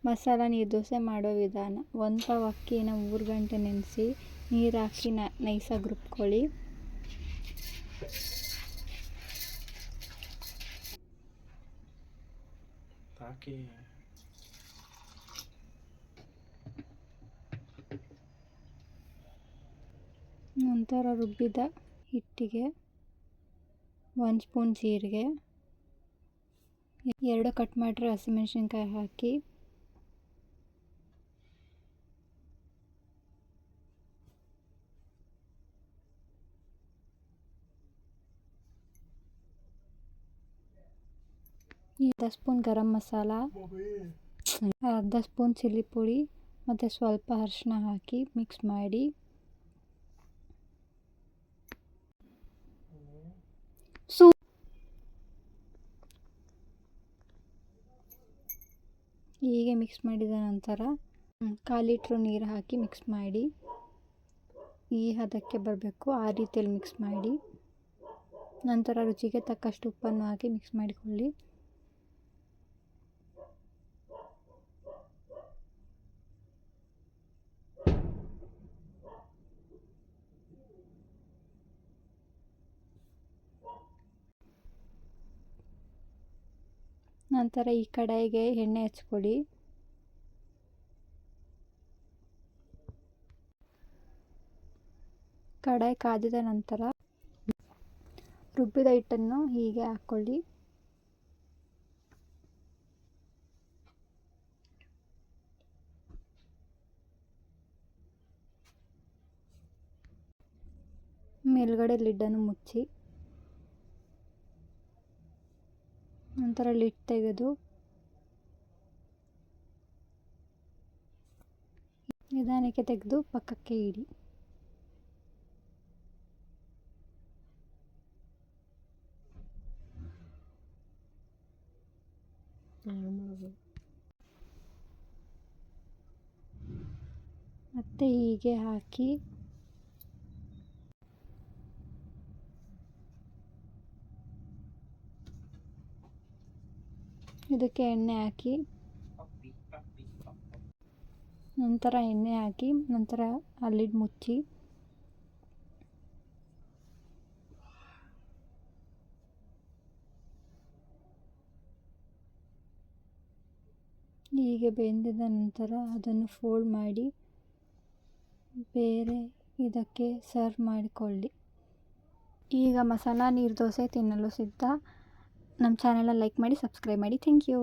ಮಸಾಲ ನೀರು ದೋಸೆ ಮಾಡೋ ವಿಧಾನ. 1 ಪಾವ್ ಅಕ್ಕಿನ 3 ಗಂಟೆ ನೆನೆಸಿ ನೀರು ಹಾಕಿ ನೈಸಾಗಿ ರುಬ್ಕೊಳ್ಳಿ. ನಂತರ ರುಬ್ಬಿದ ಹಿಟ್ಟಿಗೆ 1 ಸ್ಪೂನ್ ಜೀರಿಗೆ, 2 ಕಟ್ ಮಾಡಿರೋ ಹಸಿಮೆಣಸಿನ್ಕಾಯಿ ಹಾಕಿ ಅರ್ಧ ಸ್ಪೂನ್ ಗರಂ ಮಸಾಲ, ಅರ್ಧ ಸ್ಪೂನ್ ಚಿಲ್ಲಿ ಪುಡಿ ಮತ್ತು ಸ್ವಲ್ಪ ಅರಿಶಿನ ಹಾಕಿ ಮಿಕ್ಸ್ ಮಾಡಿ ಹೀಗೆ ಮಿಕ್ಸ್ ಮಾಡಿದ ನಂತರ 1/4 ಲೀಟ್ರ್ ನೀರು ಹಾಕಿ ಮಿಕ್ಸ್ ಮಾಡಿ ಈ ಹದಕ್ಕೆ ಬರಬೇಕು. ಆ ರೀತಿಯಲ್ಲಿ ಮಿಕ್ಸ್ ಮಾಡಿ ನಂತರ ರುಚಿಗೆ ತಕ್ಕಷ್ಟು ಉಪ್ಪನ್ನು ಹಾಕಿ ಮಿಕ್ಸ್ ಮಾಡಿಕೊಳ್ಳಿ. ನಂತರ ಈ ಕಡಾಯಿಗೆ ಎಣ್ಣೆ ಹಚ್ಕೊಳ್ಳಿ. ಕಡಾಯಿ ಕಾದಿದ ನಂತರ ರುಬ್ಬಿದ ಹಿಟ್ಟನ್ನು ಹೀಗೆ ಹಾಕ್ಕೊಳ್ಳಿ. ಮೇಲ್ಗಡೆ ಲಿಡ್ಡನ್ನು ಮುಚ್ಚಿ ನಂತರ ಲಿಡ್ ತೆಗೆದು ನಿಧಾನಕ್ಕೆ ತೆಗೆದು ಪಕ್ಕಕ್ಕೆ ಇಡಿ. ಮತ್ತೆ ಹೀಗೆ ಹಾಕಿ ಇದಕ್ಕೆ ಎಣ್ಣೆ ಹಾಕಿ ನಂತರ ಆ ಲಿಡ್ ಮುಚ್ಚಿ ಹೀಗೆ ಬೆಂದಿದ ನಂತರ ಅದನ್ನು ಫೋಲ್ಡ್ ಮಾಡಿ ಬೇರೆ ಇದಕ್ಕೆ ಸರ್ವ್ ಮಾಡಿಕೊಳ್ಳಿ. ಈಗ ಮಸಾಲ ನೀರು ದೋಸೆ ತಿನ್ನಲು ಸಿದ್ಧ. ನಮ್ಮ ಚಾನೆಲ್ ಲೈಕ್ ಮಾಡಿ, ಸಬ್ಸ್ಕ್ರೈಬ್ ಮಾಡಿ. Thank you.